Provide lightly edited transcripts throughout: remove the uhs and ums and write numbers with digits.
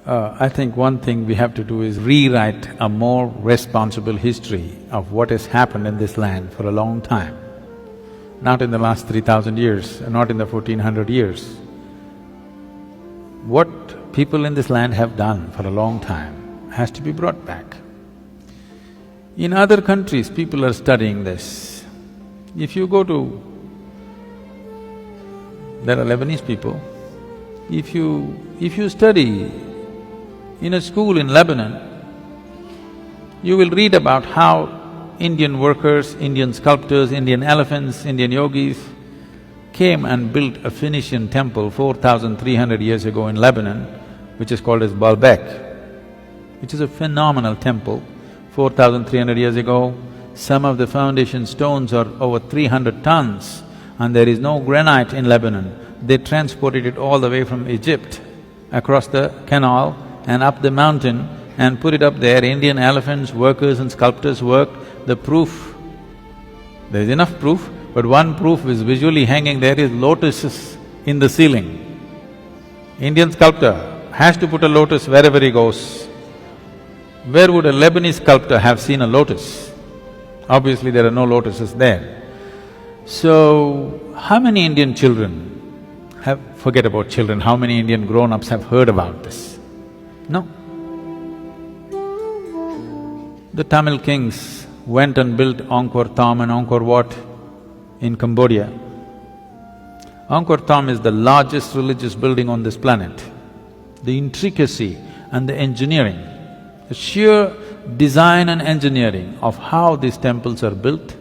I think one thing we have to do is rewrite a more responsible history of what has happened in this land for a long time. Not in the last 3,000 years, not in the 1400 years. What people in this land have done for a long time has to be brought back. In other countries, people are studying this. If you go to… there are Lebanese people, if you study in a school in Lebanon, you will read about how Indian workers, Indian sculptors, Indian elephants, Indian yogis came and built a Phoenician temple 4,300 years ago in Lebanon, which is called as Baalbek, which is a phenomenal temple. 4,300 years ago, some of the foundation stones are over 300 tons and there is no granite in Lebanon. They transported it all the way from Egypt, across the canal and up the mountain and put it up there. Indian elephants, workers and sculptors worked. The proof, there is enough proof, but one proof is visually hanging there is lotuses in the ceiling. Indian sculptor has to put a lotus wherever he goes. Where would a Lebanese sculptor have seen a lotus? Obviously there are no lotuses there. So, how many Indian children have… forget about children, how many Indian grown-ups have heard about this? No. The Tamil kings went and built Angkor Thom and Angkor Wat in Cambodia. Angkor Thom is the largest religious building on this planet. The intricacy and the engineering, the sheer design and engineering of how these temples are built,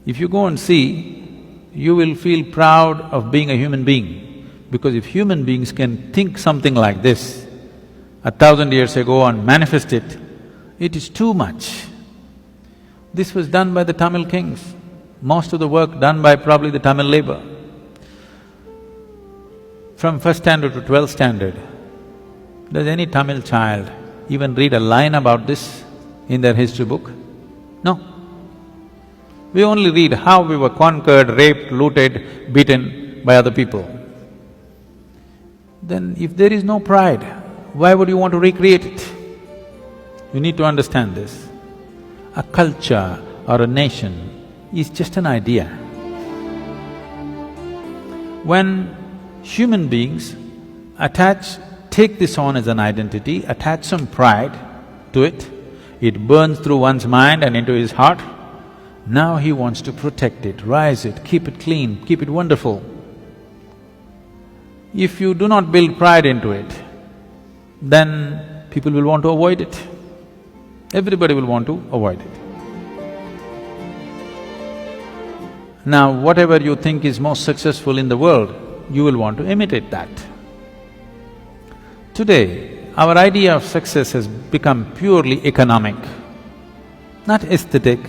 if you go and see, you will feel proud of being a human being. Because if human beings can think something like this 1,000 years ago and manifest it, it is too much. This was done by the Tamil kings, most of the work done by probably the Tamil labor. From first standard to 12th standard, does any Tamil child even read a line about this in their history book? No. We only read how we were conquered, raped, looted, beaten by other people. Then if there is no pride, why would you want to recreate it? You need to understand this. A culture or a nation is just an idea. When human beings take this on as an identity, attach some pride to it, it burns through one's mind and into his heart. Now he wants to protect it, rise it, keep it clean, keep it wonderful. If you do not build pride into it, then people will want to avoid it. Everybody will want to avoid it. Now, whatever you think is most successful in the world, you will want to imitate that. Today, our idea of success has become purely economic, not aesthetic,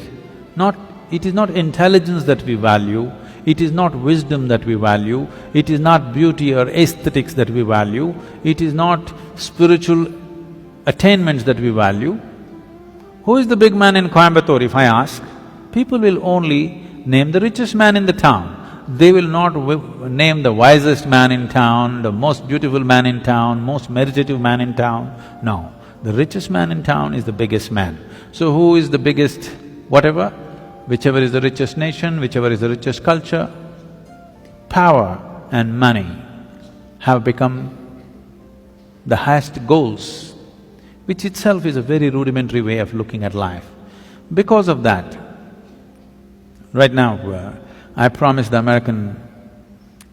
it is not intelligence that we value, it is not wisdom that we value, it is not beauty or aesthetics that we value, it is not spiritual attainments that we value. Who is the big man in Coimbatore, if I ask? People will only name the richest man in the town. They will not name the wisest man in town, the most beautiful man in town, most meditative man in town. No, the richest man in town is the biggest man. So who is the biggest whatever? Whichever is the richest nation, whichever is the richest culture, power and money have become the highest goals, which itself is a very rudimentary way of looking at life. Because of that, right now, I promised the American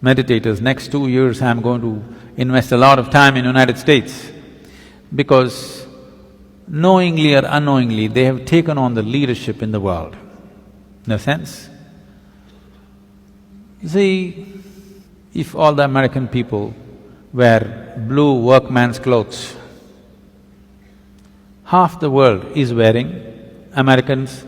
meditators, next 2 years I'm going to invest a lot of time in United States, because knowingly or unknowingly, they have taken on the leadership in the world. In a sense, see, if all the American people wear blue workman's clothes, half the world is wearing Americans'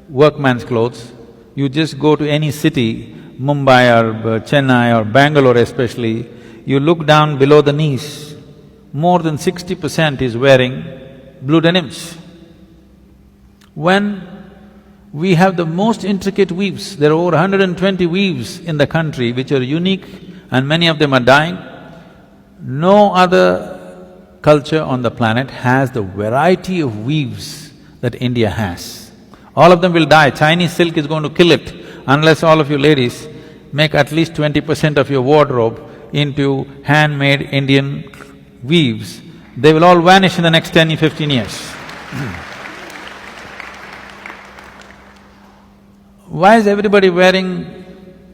workman's clothes. You just go to any city, Mumbai or Chennai or Bangalore especially, you look down below the knees, more than 60% is wearing blue denims. When we have the most intricate weaves, there are over 120 weaves in the country which are unique and many of them are dying, no other culture on the planet has the variety of weaves that India has. All of them will die. Chinese silk is going to kill it unless all of you ladies make at least 20% of your wardrobe into handmade Indian weaves. They will all vanish in the next 10 or 15 years. Why is everybody wearing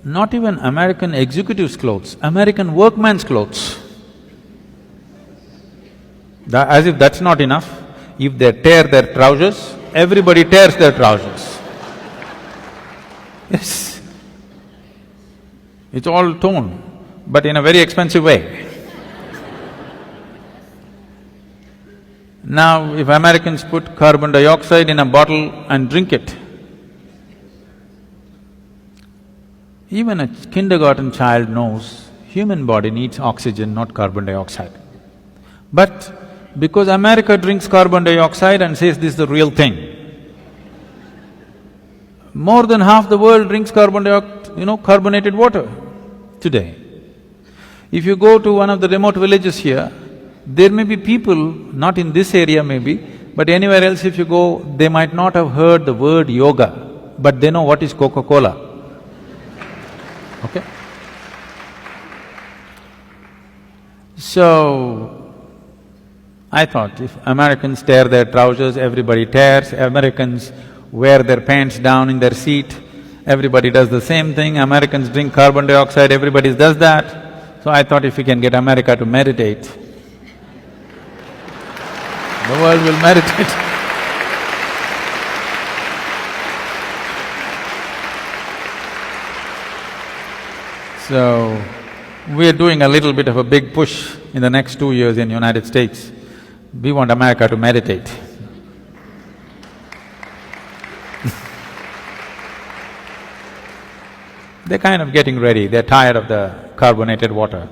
not even American executives' clothes, American workman's clothes? As if that's not enough, if they tear their trousers, everybody tears their trousers. Yes. It's all torn, but in a very expensive way. Now, if Americans put carbon dioxide in a bottle and drink it, even a kindergarten child knows human body needs oxygen, not carbon dioxide. But because America drinks carbon dioxide and says this is the real thing, more than half the world drinks carbonated water today. If you go to one of the remote villages here, there may be people, not in this area maybe, but anywhere else if you go, they might not have heard the word yoga, but they know what is Coca-Cola. Okay? So, I thought if Americans tear their trousers, everybody tears, Americans wear their pants down in their seat, everybody does the same thing, Americans drink carbon dioxide, everybody does that. So I thought if we can get America to meditate, the world will meditate. So, we are doing a little bit of a big push in the next 2 years in United States. We want America to meditate. They're kind of getting ready, they're tired of the carbonated water.